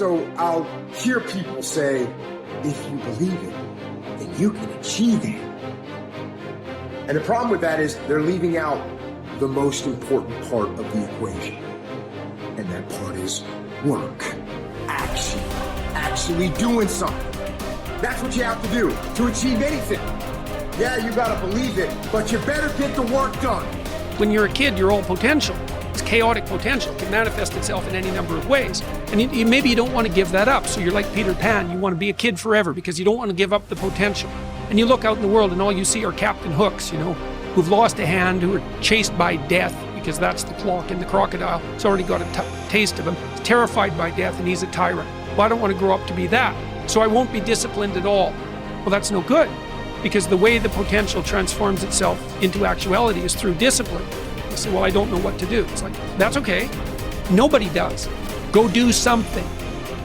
so I'll hear people say, if you believe it, then you can achieve it. And the problem with that is they're leaving out the most important part of the equation. And that part is work, action, actually doing something. That's what you have to do to achieve anything. Yeah, you gotta believe it, but you better get the work done. When you're a kid, you're all potential. It's chaotic potential. It can manifest itself in any number of ways. And maybe you don't want to give that up. So you're like Peter Pan. You want to be a kid forever because you don't want to give up the potential. And you look out in the world and all you see are Captain Hooks, who've lost a hand, who are chased by death because that's the clock in the crocodile. It's already got a taste of him. He's terrified by death and he's a tyrant. Well, I don't want to grow up to be that. So I won't be disciplined at all. Well, that's no good because the way the potential transforms itself into actuality is through discipline. You say, well, I don't know what to do. It's like, that's okay. Nobody does. Go do something.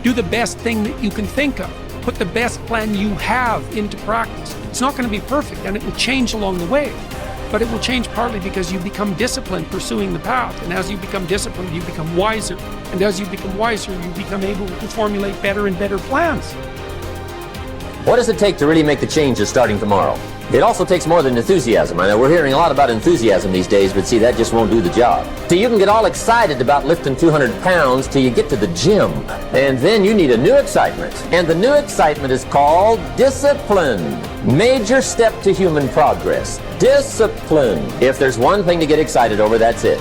Do the best thing that you can think of. Put the best plan you have into practice. It's not going to be perfect and it will change along the way. But it will change partly because you become disciplined pursuing the path. And as you become disciplined, you become wiser. And as you become wiser, you become able to formulate better and better plans. What does it take to really make the changes starting tomorrow? It also takes more than enthusiasm. I know we're hearing a lot about enthusiasm these days, but see, that just won't do the job. So you can get all excited about lifting 200 pounds till you get to the gym. And then you need a new excitement. And the new excitement is called discipline. Major step to human progress. Discipline. If there's one thing to get excited over, that's it.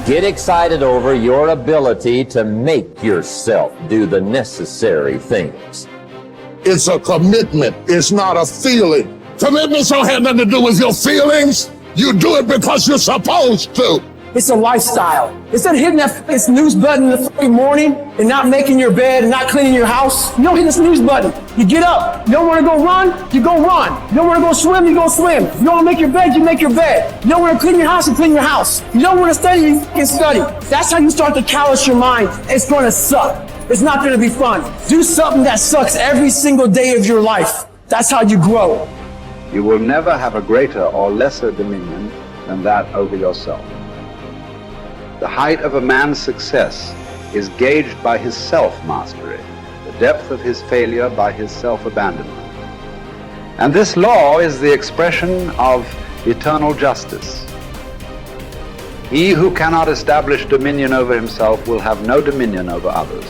Get excited over your ability to make yourself do the necessary things. It's a commitment. It's not a feeling. Commitments don't have nothing to do with your feelings. You do it because you're supposed to. It's a lifestyle. Instead of hitting that snooze button in the fucking morning and not making your bed and not cleaning your house, you don't hit the snooze button. You get up. You don't want to go run, you go run. You don't want to go swim, you go swim. You don't want to make your bed, you make your bed. You don't want to clean your house, you clean your house. You don't want to study, you fucking study. That's how you start to callous your mind. It's going to suck. It's not going to be fun. Do something that sucks every single day of your life. That's how you grow. You will never have a greater or lesser dominion than that over yourself. The height of a man's success is gauged by his self-mastery, the depth of his failure by his self-abandonment. And this law is the expression of eternal justice. He who cannot establish dominion over himself will have no dominion over others.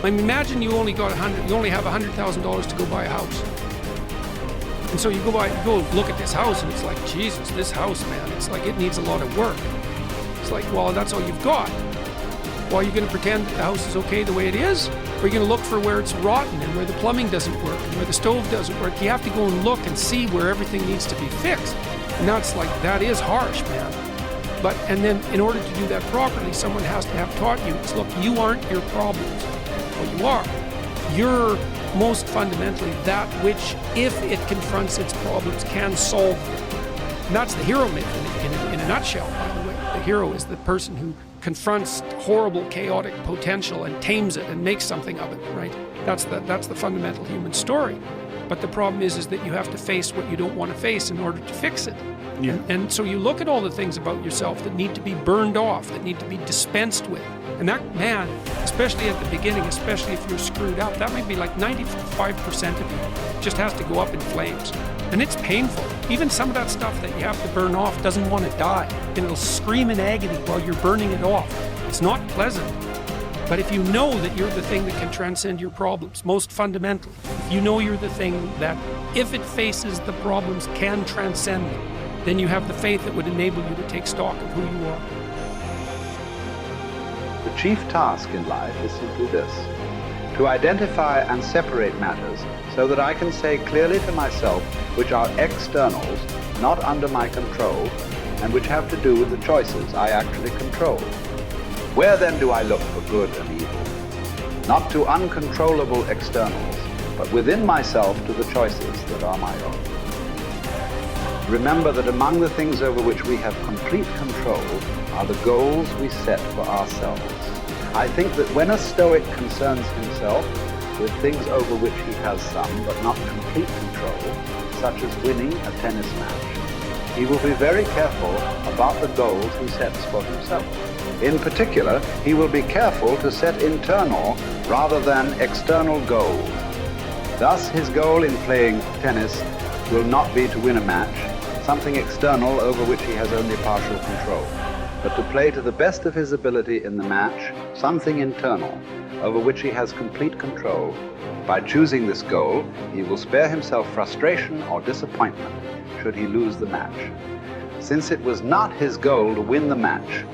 I mean, imagine you only have $100,000 to go buy a house. And so you go look at this house and it's like, Jesus, this house, man, it's like it needs a lot of work. It's like, well, that's all you've got. Well, are you going to pretend that the house is okay the way it is? Or are you going to look for where it's rotten and where the plumbing doesn't work and where the stove doesn't work? You have to go and look and see where everything needs to be fixed. And that's like, that is harsh, man. And then in order to do that properly, someone has to have taught you, look, you aren't your problems. Well, you are. You're most fundamentally that which, if it confronts its problems, can solve them. And that's the hero myth in a nutshell, by the way. The hero is the person who confronts horrible, chaotic potential and tames it and makes something of it, right? That's the fundamental human story. But the problem is that you have to face what you don't want to face in order to fix it. Yeah. And so you look at all the things about yourself that need to be burned off, that need to be dispensed with. And that, man, especially at the beginning, especially if you're screwed up, that might be like 95% of you just has to go up in flames. And it's painful. Even some of that stuff that you have to burn off doesn't want to die. And it'll scream in agony while you're burning it off. It's not pleasant. But if you know that you're the thing that can transcend your problems, most fundamentally, if you know you're the thing that, if it faces the problems, can transcend them, then you have the faith that would enable you to take stock of who you are. The chief task in life is simply this: to identify and separate matters so that I can say clearly to myself which are externals, not under my control, and which have to do with the choices I actually control. Where then do I look for good and evil? Not to uncontrollable externals, but within myself to the choices that are my own. Remember that among the things over which we have complete control are the goals we set for ourselves. I think that when a Stoic concerns himself with things over which he has some but not complete control, such as winning a tennis match, he will be very careful about the goals he sets for himself. In particular, he will be careful to set internal rather than external goals. Thus, his goal in playing tennis will not be to win a match, something external over which he has only partial control, but to play to the best of his ability in the match, something internal over which he has complete control. By choosing this goal, he will spare himself frustration or disappointment should he lose the match. Since it was not his goal to win the match,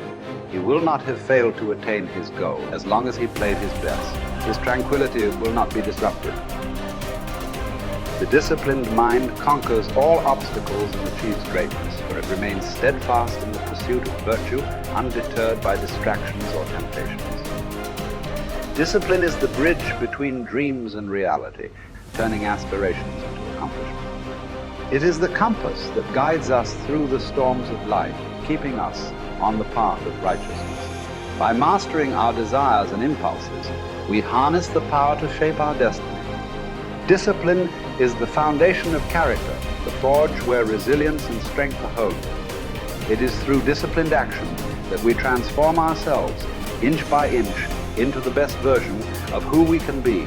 he will not have failed to attain his goal as long as he played his best. His tranquility will not be disrupted. The disciplined mind conquers all obstacles and achieves greatness, for it remains steadfast in the pursuit of virtue, undeterred by distractions or temptations. Discipline is the bridge between dreams and reality, turning aspirations into accomplishment. It is the compass that guides us through the storms of life, keeping us on the path of righteousness. By mastering our desires and impulses, we harness the power to shape our destiny. Discipline is the foundation of character, the forge where resilience and strength are honed. It is through disciplined action that we transform ourselves, inch by inch, into the best version of who we can be.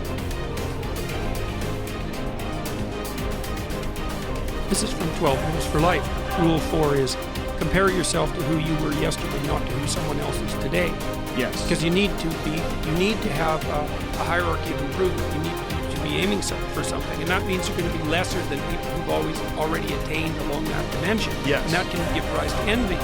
This is from 12 Rules for Life. Rule 4 is compare yourself to who you were yesterday, not to who someone else is today. Yes. Because you need to have a hierarchy of improvement. You need to be aiming for something, and that means you're going to be lesser than people who've already attained along that dimension. Yes. And that can give rise to envy.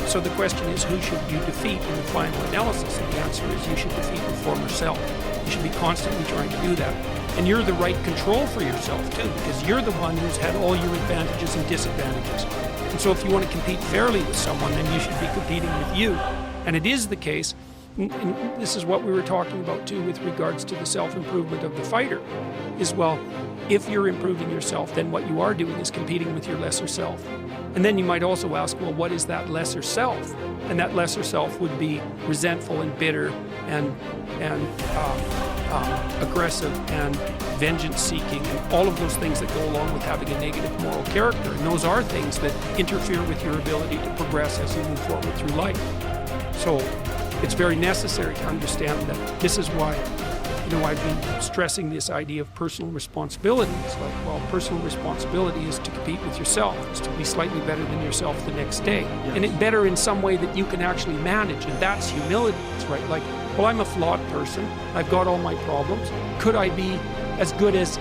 So the question is, who should you defeat in the final analysis? And the answer is, you should defeat your former self. You should be constantly trying to do that. And you're the right control for yourself too, because you're the one who's had all your advantages and disadvantages. And so if you want to compete fairly with someone, then you should be competing with you. And it is the case, and this is what we were talking about too with regards to the self-improvement of the fighter, is, well, if you're improving yourself, then what you are doing is competing with your lesser self. And then you might also ask, well, what is that lesser self? And that lesser self would be resentful and bitter and aggressive and vengeance-seeking and all of those things that go along with having a negative moral character. And those are things that interfere with your ability to progress as you move forward through life. So it's very necessary to understand that this is why, I've been stressing this idea of personal responsibility. It's like, well, personal responsibility is to compete with yourself, is to be slightly better than yourself the next day. Yes. And it better in some way that you can actually manage, and that's humility. It's right, like, well, I'm a flawed person. I've got all my problems. Could I be as good as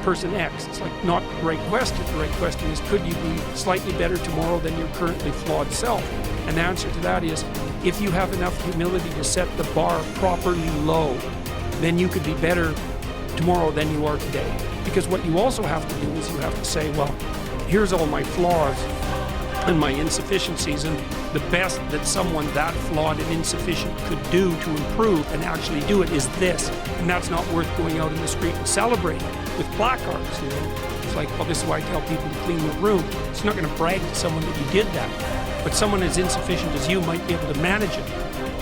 person X? It's like, not the right question. The right question is, could you be slightly better tomorrow than your currently flawed self? And the answer to that is, if you have enough humility to set the bar properly low, then you could be better tomorrow than you are today. Because what you also have to do is you have to say, well, here's all my flaws and my insufficiencies, and the best that someone that flawed and insufficient could do to improve and actually do it is this. And that's not worth going out in the street and celebrating with placards. It's like, well, this is why I tell people to clean their room. It's not going to brag to someone that you did that. But someone as insufficient as you might be able to manage it.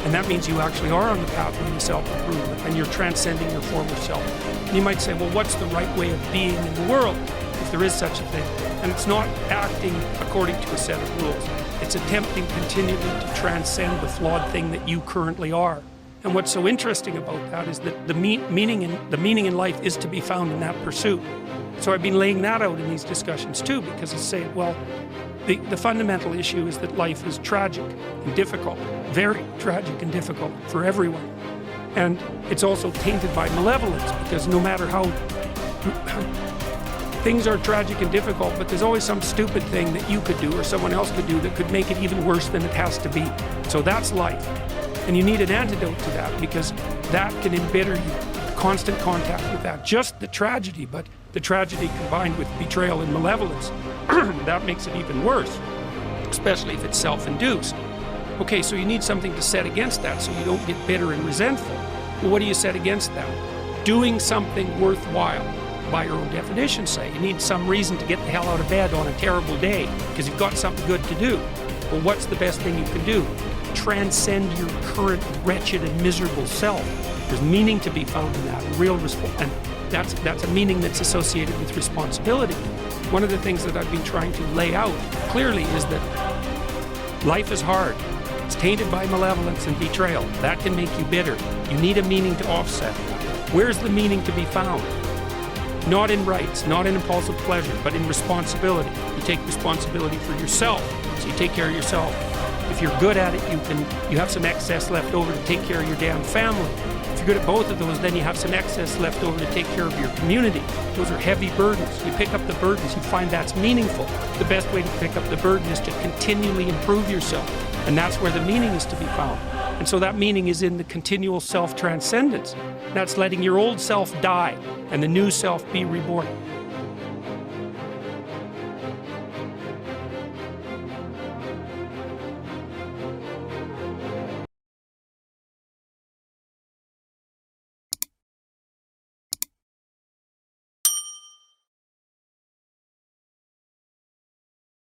And that means you actually are on the pathway to self-improvement, and you're transcending your former self. And you might say, well, what's the right way of being in the world, if there is such a thing? And it's not acting according to a set of rules. It's attempting continually to transcend the flawed thing that you currently are. And what's so interesting about that is that the meaning in life is to be found in that pursuit. So I've been laying that out in these discussions too, because it's saying, well, the fundamental issue is that life is tragic and difficult, very tragic and difficult for everyone. And it's also tainted by malevolence, because no matter how things are tragic and difficult, but there's always some stupid thing that you could do or someone else could do that could make it even worse than it has to be. So that's life. And you need an antidote to that, because that can embitter you. Constant contact with that. Just the tragedy, but the tragedy combined with betrayal and malevolence, that makes it even worse, especially if it's self-induced. Okay, so you need something to set against that so you don't get bitter and resentful. Well, what do you set against that? Doing something worthwhile, by your own definition, say. You need some reason to get the hell out of bed on a terrible day because you've got something good to do. Well, what's the best thing you can do? Transcend your current wretched and miserable self. There's meaning to be found in that, and that's a meaning that's associated with responsibility. One of the things that I've been trying to lay out clearly is that life is hard. It's tainted by malevolence and betrayal. That can make you bitter. You need a meaning to offset. Where's the meaning to be found? Not in rights, not in impulsive pleasure, but in responsibility. You take responsibility for yourself, so you take care of yourself. If you're good at it, you have some excess left over to take care of your damn family. If you're good at both of those, then you have some excess left over to take care of your community. Those are heavy burdens. You pick up the burdens, you find that's meaningful. The best way to pick up the burden is to continually improve yourself. And that's where the meaning is to be found. And so that meaning is in the continual self-transcendence. That's letting your old self die and the new self be reborn.